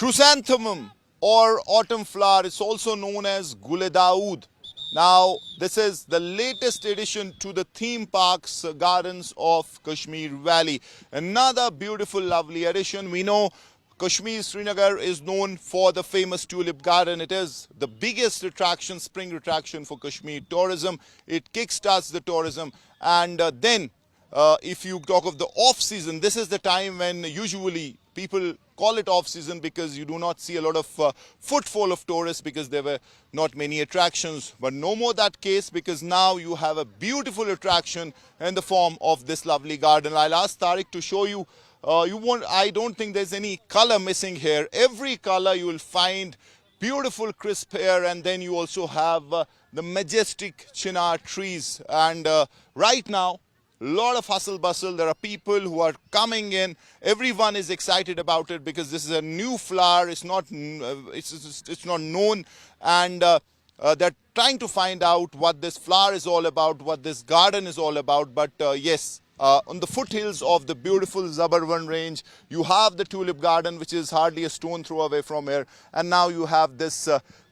Chrysanthemum or autumn flower is also known as Gule Daoud. Now, this is the latest addition to the theme parks gardens of Kashmir Valley. Another beautiful, lovely addition. We know Kashmir Srinagar is known for the famous tulip garden. It is the biggest attraction, spring attraction for Kashmir tourism. It kickstarts the tourism, and then if you talk of the off season, this is the time when usually people call it off season because you do not see a lot of footfall of tourists because there were not many attractions. But no more that case, because now you have a beautiful attraction in the form of this lovely garden. I'll ask Tariq to show you. I don't think there's any color missing here. Every color you will find beautiful crisp hair, and then you also have the majestic chinar trees. And right now, lot of hustle bustle. There are people who are coming in. Everyone is excited about it because this is a new flower. It's not known, and they're trying to find out what this flower is all about, what this garden is all about. But yes, on the foothills of the beautiful Zabarwan range, you have the tulip garden, which is hardly a stone throw away from here, and now you have this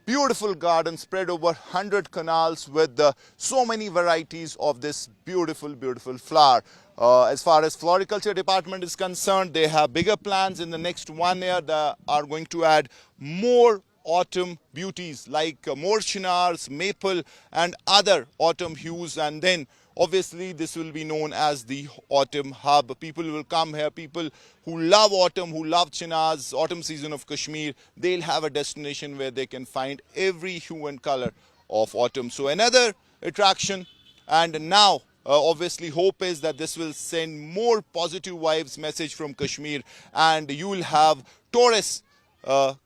beautiful garden spread over 100 canals with so many varieties of this beautiful flower. As far as floriculture department is concerned, they have bigger plans. In the next 1 year they are going to add more autumn beauties like more chinars, maple and other autumn hues, and then obviously this will be known as the autumn hub. People will come here, people who love autumn, who love chinars, autumn season of Kashmir, they'll have a destination where they can find every hue and color of autumn. So another attraction, and now obviously hope is that this will send more positive vibes message from Kashmir, and you will have tourists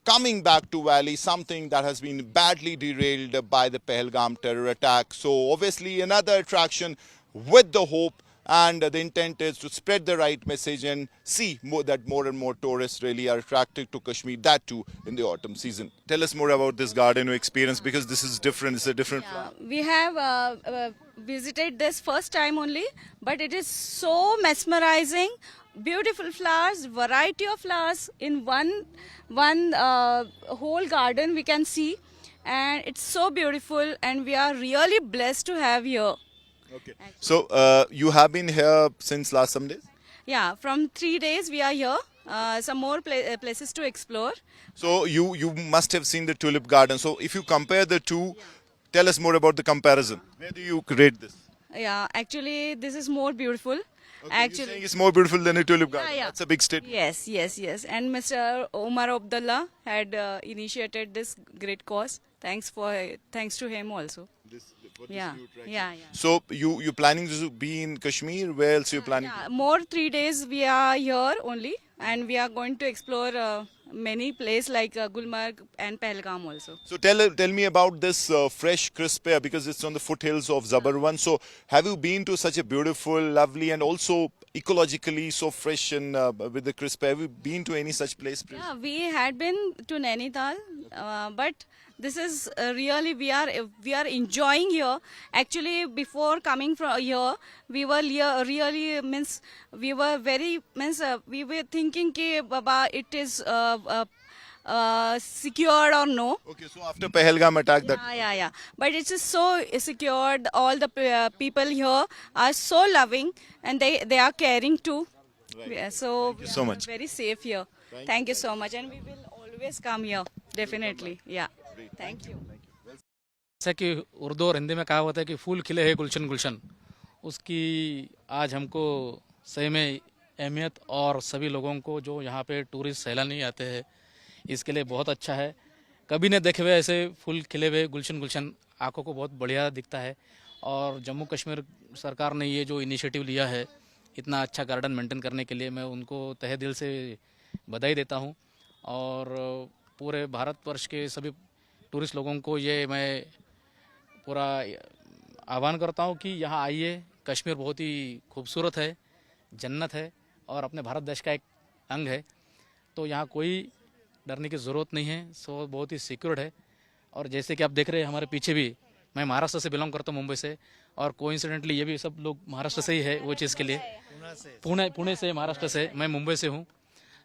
coming back to Valley, something that has been badly derailed by the Pahalgam terror attack. So obviously another attraction with the hope, and the intent is to spread the right message and see that more and more tourists really are attracted to Kashmir, that too in the autumn season. Tell us more about this garden experience, because this is different. It's a different flower. We have visited this first time only, but it is so mesmerizing. Beautiful flowers, variety of flowers in one whole garden we can see, and it's so beautiful, and we are really blessed to have here. Okay. So you have been here since last some days? Yeah, from 3 days we are here. Some more places to explore. So you must have seen the tulip garden. So if you compare the two, tell us more about the comparison. Where do you rate this? Yeah, actually this is more beautiful. Okay, you're saying it's more beautiful than a tulip garden. Yeah. That's a big statement. Yes. And Mr. Omar Abdullah had initiated this great cause. Thanks to him also. Yeah. So you're planning to be in Kashmir? Where else you're planning? Yeah, more 3 days we are here only, and we are going to explore many places like Gulmarg and Pahalgam also. So tell me about this fresh crisp air, because it's on the foothills of Zabarwan. So have you been to such a beautiful, lovely, and also ecologically so fresh and with the crisp air? Have you been to any such place? Yeah, we had been to Nainital, but this is really we are enjoying here. Actually, before coming from here, we were really we were thinking कि Baba it is secured or no. Okay, so after Pahalgam attack, that Yeah. But it is so secured. All the people here are so loving, and they are caring too. Right. Yeah, so Thank you so much. Very safe here. Thank you so much, and we will always come here. Definitely. Yeah. Thank you. जैसा कि उर्दू और हिंदी में कहावत है कि फूल खिले हैं गुलशन गुलशन, उसकी आज हमको सही में अहमियत, और सभी लोगों को जो यहाँ पे टूरिस्ट सैलानी आते हैं इसके लिए बहुत अच्छा है। कभी नहीं देखे हुए ऐसे फूल खिले हुए गुलशन गुलशन, आँखों को बहुत बढ़िया दिखता है। और जम्मू कश्मीर सरकार ने ये जो इनिशिएटिव लिया है इतना अच्छा गार्डन मेंटेन करने के लिए, मैं उनको तहे दिल से बधाई देता हूँ। और पूरे भारतवर्ष के सभी टूरिस्ट लोगों को ये मैं पूरा आह्वान करता हूँ कि यहाँ आइए। कश्मीर बहुत ही खूबसूरत है, जन्नत है, और अपने भारत देश का एक अंग है, तो यहाँ कोई डरने की ज़रूरत नहीं है। सो बहुत ही सिक्योर्ड है। और जैसे कि आप देख रहे हैं हमारे पीछे भी, मैं महाराष्ट्र से बिलोंग करता हूँ, मुंबई से, और कोइंसिडेंटली ये भी सब लोग महाराष्ट्र से ही है। वो चीज़ के लिए पुणे से, महाराष्ट्र से, मैं मुंबई से हूँ।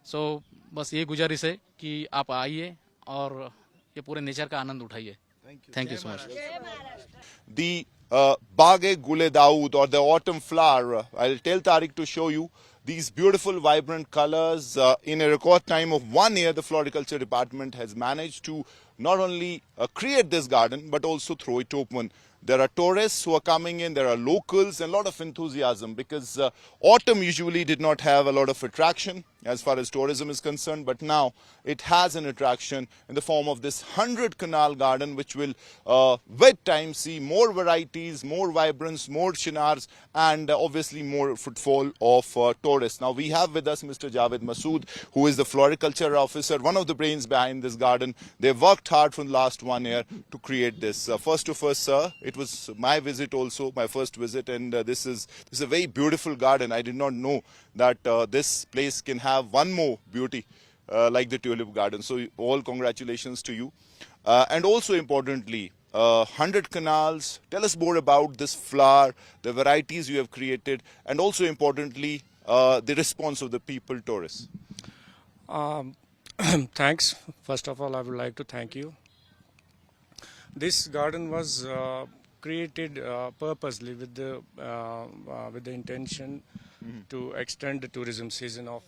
सो बस ये गुजारिश है कि आप आइए और ये पूरे नेचर का आनंद उठाइए. Thank you so much. The Baghe Gule Daoud, or the autumn flower. I'll tell Tariq to show you these beautiful vibrant colors. In a record time of 1 year, the floriculture department has managed to not only create this garden but also throw it open. There are tourists who are coming in, there are locals, and a lot of enthusiasm, because autumn usually did not have a lot of attraction as far as tourism is concerned, but now it has an attraction in the form of this 100 canal garden, which will with time see more varieties, more vibrance, more chinars, and obviously more footfall of tourists. Now we have with us Mr. Javed Masood, who is the floriculture officer, one of the brains behind this garden. They've worked hard for the last 1 year to create this. First of all, sir, it was my visit also, my first visit, and this is a very beautiful garden. I did not know that this place can have one more beauty like the tulip garden. So all congratulations to you. And also importantly, 100 canals. Tell us more about this flower, the varieties you have created, and also importantly, the response of the people, tourists. Thanks. First of all, I would like to thank you. This garden was created purposely with the intention to extend the tourism season of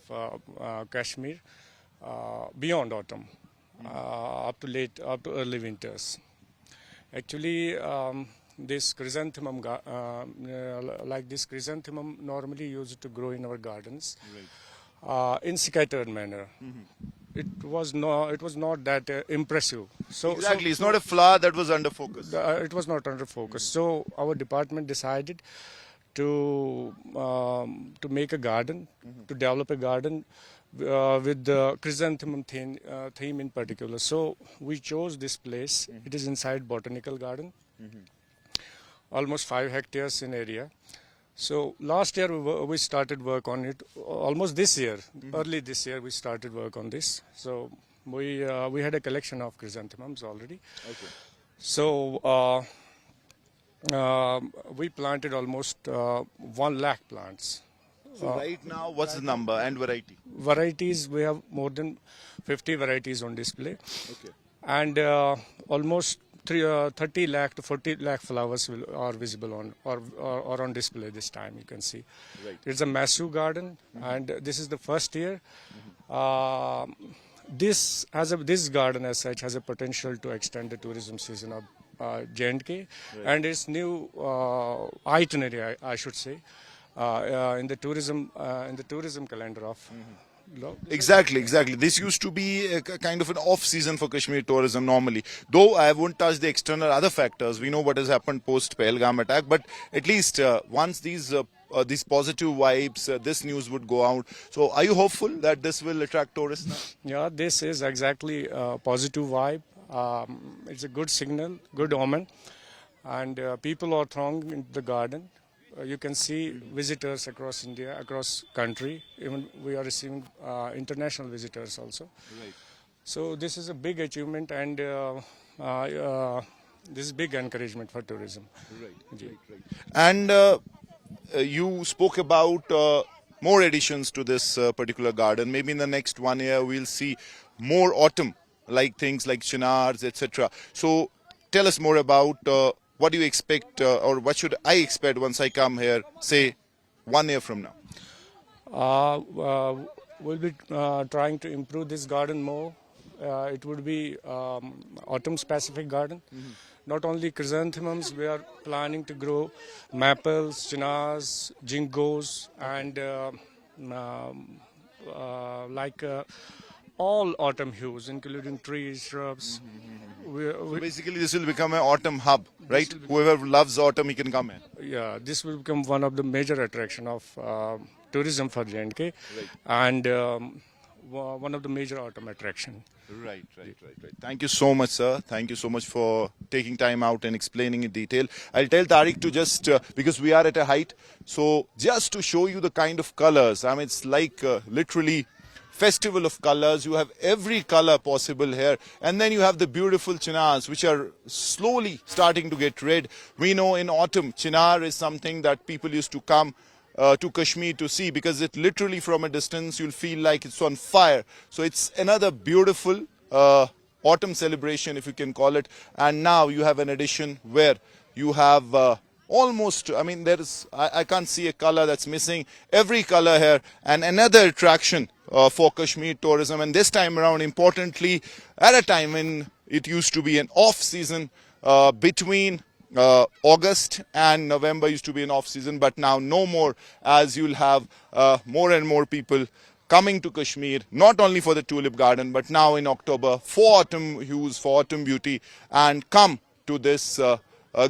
Kashmir beyond autumn, up to early winters. Actually, this chrysanthemum, like this chrysanthemum, normally used to grow in our gardens in scattered manner. It was not that impressive. So Exactly, it's not a flower that was under focus. It was not under focus. So our department decided to make a garden, to develop a garden with the chrysanthemum theme in particular. So we chose this place. It is inside Botanical Garden, almost 5 hectares in area. So last year we started work on it. Almost this year, early this year, we started work on this. So we had a collection of chrysanthemums already. Okay. So we planted almost 1 lakh plants. So right now, what's the number and variety? Varieties, we have more than 50 varieties on display. Okay. And almost 30 lakh to 40 lakh flowers are visible on or on display this time. You can see. Right. It's a massive garden, and this is the first year. This garden as such has a potential to extend the tourism season of J&K, and its new itinerary, I should say, in the tourism calendar of. Exactly. This used to be a kind of an off-season for Kashmir tourism normally. Though I won't touch the external other factors. We know what has happened post Pahalgam attack, but at least once these positive vibes, this news would go out. So are you hopeful that this will attract tourists now? Yeah, this is exactly a positive vibe. It's a good signal, good omen, and people are thronging in the garden. You can see visitors across India, across country. Even we are receiving international visitors also. Right. So this is a big achievement, and this is big encouragement for tourism. Right. And you spoke about more additions to this particular garden. Maybe in the next 1 year we'll see more autumn, like things like chinars, etc. So tell us more about what do you expect, or what should I expect once I come here, say 1 year from now? We'll be trying to improve this garden more. It would be autumn-specific garden. Not only chrysanthemums, we are planning to grow maples, chinars, jingos, and all autumn hues, including trees, shrubs. So basically, this will become an autumn hub, right? Whoever loves autumn, he can come here. Yeah, this will become one of the major attraction of tourism for J&K, and one of the major autumn attraction. Right. Thank you so much, sir. Thank you so much for taking time out and explaining in detail. I'll tell Tariq to just, because we are at a height, so just to show you the kind of colors. I mean, it's like literally festival of colors. You have every color possible here, and then you have the beautiful chinars which are slowly starting to get red. We know in autumn chinar is something that people used to come to Kashmir to see, because it literally from a distance you'll feel like it's on fire. So it's another beautiful autumn celebration, if you can call it. And now you have an edition where you have almost, I mean, there is, I can't see a color that's missing. Every color here, and another attraction for Kashmir tourism. And this time around, importantly, at a time when it used to be an off season, between August and November used to be an off season, but now no more, as you'll have more and more people coming to Kashmir, not only for the tulip garden, but now in October for autumn hues, for autumn beauty, and come to this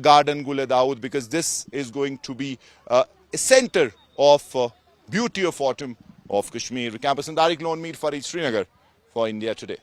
garden Gule Daud, because this is going to be a center of beauty of autumn of Kashmir. Campus and Tariq Loan Meet for Srinagar for India Today.